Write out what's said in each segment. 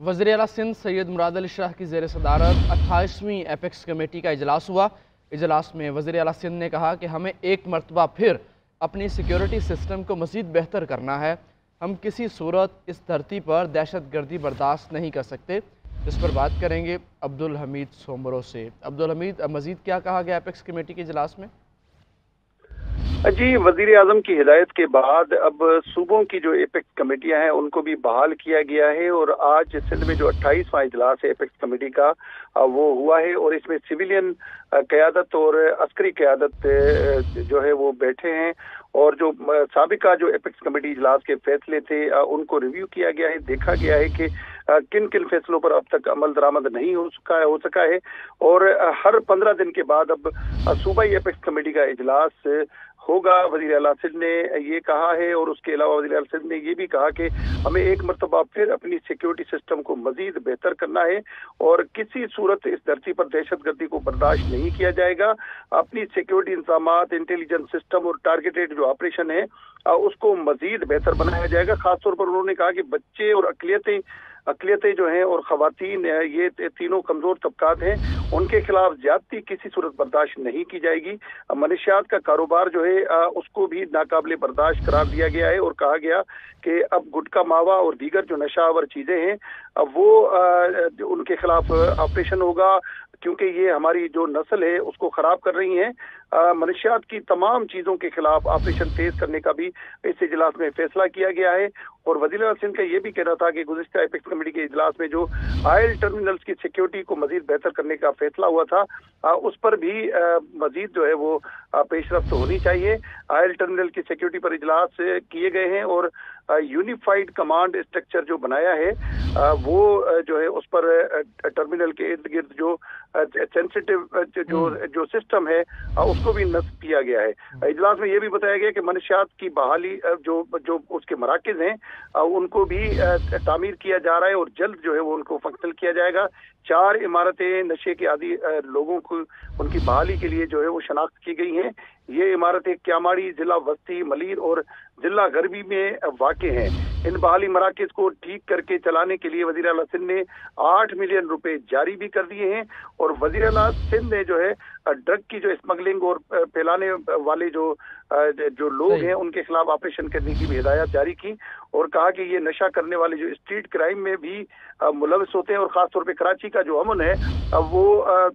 वज़ीर आला सिंध सैयद मुराद अली शाह की ज़ेर सदारत 28वीं एपेक्स कमेटी का इजलास हुआ। इजलास में वज़ीर आला सिंध ने कहा कि हमें एक मरतबा फिर अपनी सिक्योरिटी सिस्टम को मज़ीद बेहतर करना है। हम किसी सूरत इस धरती पर दहशत गर्दी बर्दाश्त नहीं कर सकते। इस पर बात करेंगे अब्दुल हमीद सोमरो से। अब्दुल हमीद, मज़ीद क्या कहा गया एपेक्स कमेटी के इजलास में? जी, वजीर आजम की हिदायत के बाद अब सूबों की जो एपेक्स कमेटियां हैं उनको भी बहाल किया गया है और आज सिंध में जो 28वां इजलास है एपेक्स कमेटी का वो हुआ है और इसमें सिविलियन क़यादत और अस्करी क़यादत जो है वो बैठे हैं और जो साबिका जो एपेक्स कमेटी इजलास के फैसले थे उनको रिव्यू किया गया है। देखा गया है कि किन किन फैसलों पर अब तक अमल दरामद नहीं हो सका है और हर 15 दिन के बाद अब सूबाई एपेक्स कमेटी का इजलास होगा। वज़ीर आला सिंध ने ये कहा है और उसके अलावा वज़ीर आला सिंध ने ये भी कहा कि हमें एक मरतबा फिर अपनी सिक्योरिटी सिस्टम को मजीद बेहतर करना है और किसी सूरत इस धरती पर दहशत गर्दी को बर्दाश्त नहीं किया जाएगा। अपनी सिक्योरिटी इंतजामात, इंटेलिजेंस सिस्टम और टारगेटेड जो ऑपरेशन है उसको मजीद बेहतर बनाया जाएगा। खासतौर पर उन्होंने कहा कि बच्चे और अकलियतें जो हैं और ख़वातीन, ये तीनों कमज़ोर तबकात हैं, उनके खिलाफ ज्यादती किसी सूरत बर्दाश्त नहीं की जाएगी। मनशियात का कारोबार जो है उसको भी नाकाबिले बर्दाश्त करार दिया गया है और कहा गया कि अब गुटखा मावा और दीगर जो नशावर चीज़ें हैं वो उनके खिलाफ ऑपरेशन होगा क्योंकि ये हमारी जो नस्ल है उसको ख़राब कर रही हैं। मनशियात की तमाम चीज़ों के खिलाफ ऑपरेशन तेज़ करने का भी इस इजलास में फैसला किया गया है। और वज़ीर आला सिंध का ये भी कहना था कि गुज़िश्ता एपेक्स कमेटी के इजलास में जो ऑयल टर्मिनल्स की सिक्योरिटी को मजीद बेहतर करने का फैसला हुआ था उस पर भी मजीद जो है वो पेशरफ्त होनी चाहिए। ऑयल टर्मिनल की सिक्योरिटी पर इजलास किए गए हैं और यूनिफाइड कमांड स्ट्रक्चर जो बनाया है वो जो है उस पर टर्मिनल के इर्द गिर्द जो सेंसिटिव जो सिस्टम है उसको भी नस्ब किया गया है। इजलास में ये भी बताया गया कि मनशियात की बहाली जो उसके मराकज़ हैं उनको भी तामीर किया जा रहा है और जल्द जो है वो उनको फंक्शनल किया जाएगा। 4 इमारतें नशे के आदि लोगों को उनकी बहाली के लिए जो है वो शनाख्त की गई हैं। ये इमारतें क्यामाड़ी, जिला वस्ती, मलीर और जिला गरबी में वाक़े हैं। इन बहाली मराकज़ को ठीक करके चलाने के लिए वज़ीर आला सिंध ने 8 मिलियन रुपए जारी भी कर दिए हैं और वज़ीर आला सिंध ने जो है ड्रग की जो स्मगलिंग और फैलाने वाले जो लोग हैं उनके खिलाफ ऑपरेशन करने की भी हिदायत जारी की और कहा कि ये नशा करने वाले जो स्ट्रीट क्राइम में भी मुलविस होते हैं और ख़ासतौर पे कराची का जो अमन है वो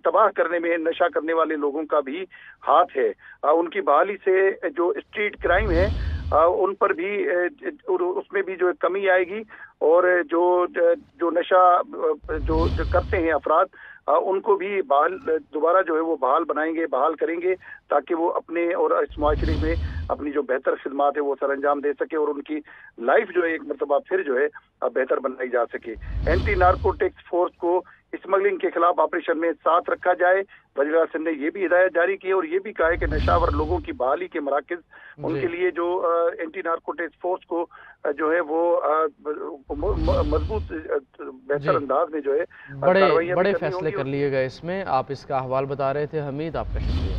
तबाह करने में नशा करने वाले लोगों का भी हाथ है। उनकी बहाली से जो स्ट्रीट क्राइम है उन पर भी उसमें भी जो कमी आएगी और जो नशा जो करते हैं अफराद उनको भी दोबारा जो है वो बहाल करेंगे ताकि वो अपने और इस माशरे में अपनी जो बेहतर खिदमात है वो सर अंजाम दे सके और उनकी लाइफ जो है एक मरतबा फिर जो है बेहतर बनाई जा सके। एंटी नार्कोटिक्स फोर्स को स्मगलिंग के खिलाफ ऑपरेशन में साथ रखा जाए। वज़ीर आला सिंध ने ये भी हिदायत जारी की और ये भी कहा है कि नशावर लोगों की बहाली के मराकज़ उनके लिए जो एंटी नार्कोटिक्स फोर्स को जो है वो मजबूत बेहतर अंदाज में जो है बड़े फैसले कर लिए गए इसमें। आप इसका अहवाल बता रहे थे हमीद, आपका शुक्रिया।